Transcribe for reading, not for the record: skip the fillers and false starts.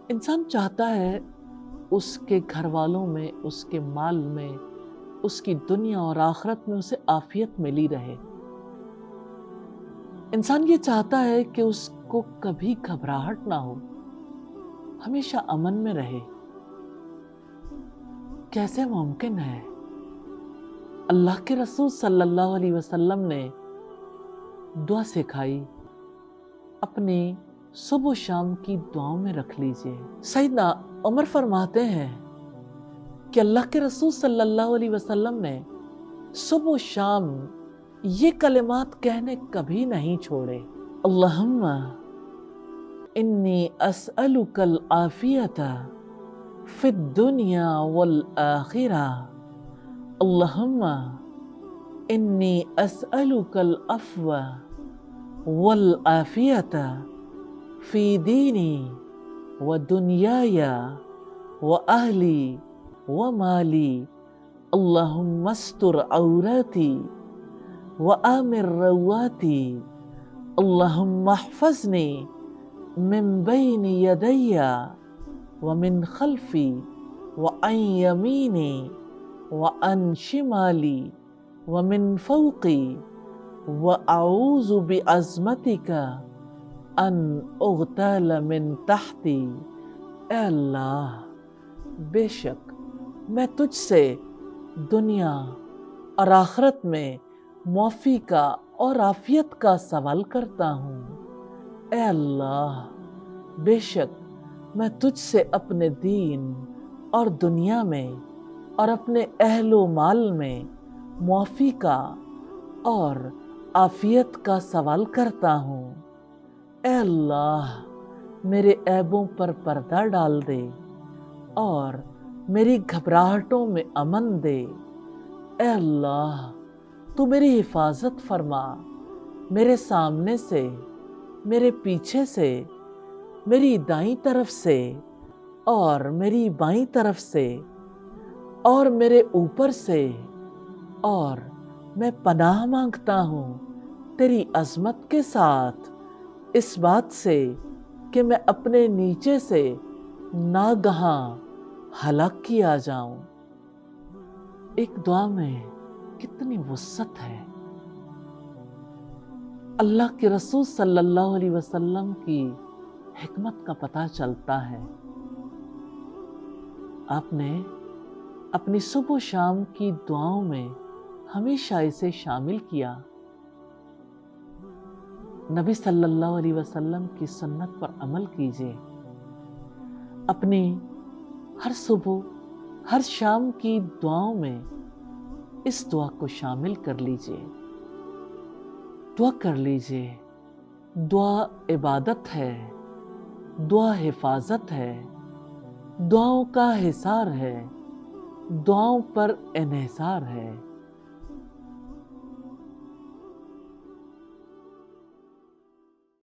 انسان چاہتا ہے اس کے گھر والوں میں، اس کے مال میں، اس کی دنیا اور آخرت میں اسے عافیت ملی رہے۔ انسان یہ چاہتا ہے کہ اس کو کبھی گھبراہٹ نہ ہو، ہمیشہ امن میں رہے۔ کیسے ممکن ہے؟ اللہ کے رسول صلی اللہ علیہ وسلم نے دعا سکھائی، اپنی صبح و شام کی دعاؤں میں رکھ لیجئے۔ سیدنا عمر فرماتے ہیں کہ اللہ کے رسول صلی اللہ علیہ وسلم نے صبح و شام یہ کلمات کہنے کبھی نہیں چھوڑے۔ اللہم انی اسألک العافیت فی الدنیا والآخرہ، اللہم انی اسألک العفو والعافیت فی دینی ودنیای واہلی ومالی، اللہم استر عوراتی وآمن رواتی، اللہم احفظنی من بین یدی ومن خلفی وعن یمینی وعن شمالی ومن فوقی، وَأَعُوذُ بِعَظْمَتِكَ أَنْ أُغْتَالَ مِنْ تَحْتِي۔ اے اللہ، بے شک میں تجھ سے دنیا اور آخرت میں معافی کا اور عافیت کا سوال کرتا ہوں۔ اے اللہ، بے شک میں تجھ سے اپنے دین اور دنیا میں اور اپنے اہل و مال میں معافی کا اور عافیت کا سوال کرتا ہوں۔ اے اللہ، میرے عیبوں پر پردہ ڈال دے اور میری گھبراہٹوں میں امن دے۔ اے اللہ، تو میری حفاظت فرما، میرے سامنے سے، میرے پیچھے سے، میری دائیں طرف سے اور میری بائیں طرف سے اور میرے اوپر سے، اور میں پناہ مانگتا ہوں تیری عظمت کے ساتھ اس بات سے کہ میں اپنے نیچے سے ناگہاں ہلاک کیا جاؤں۔ ایک دعا میں کتنی وسعت ہے۔ اللہ کے رسول صلی اللہ علیہ وسلم کی حکمت کا پتہ چلتا ہے۔ آپ نے اپنی صبح و شام کی دعاؤں میں ہمیشہ اسے شامل کیا۔ نبی صلی اللہ علیہ وسلم کی سنت پر عمل کیجئے۔ اپنی ہر صبح ہر شام کی دعاؤں میں اس دعا کو شامل کر لیجئے۔ دعا کر لیجئے۔ دعا عبادت ہے، دعا حفاظت ہے، دعاؤں کا حصار ہے، دعاؤں پر انحصار ہے۔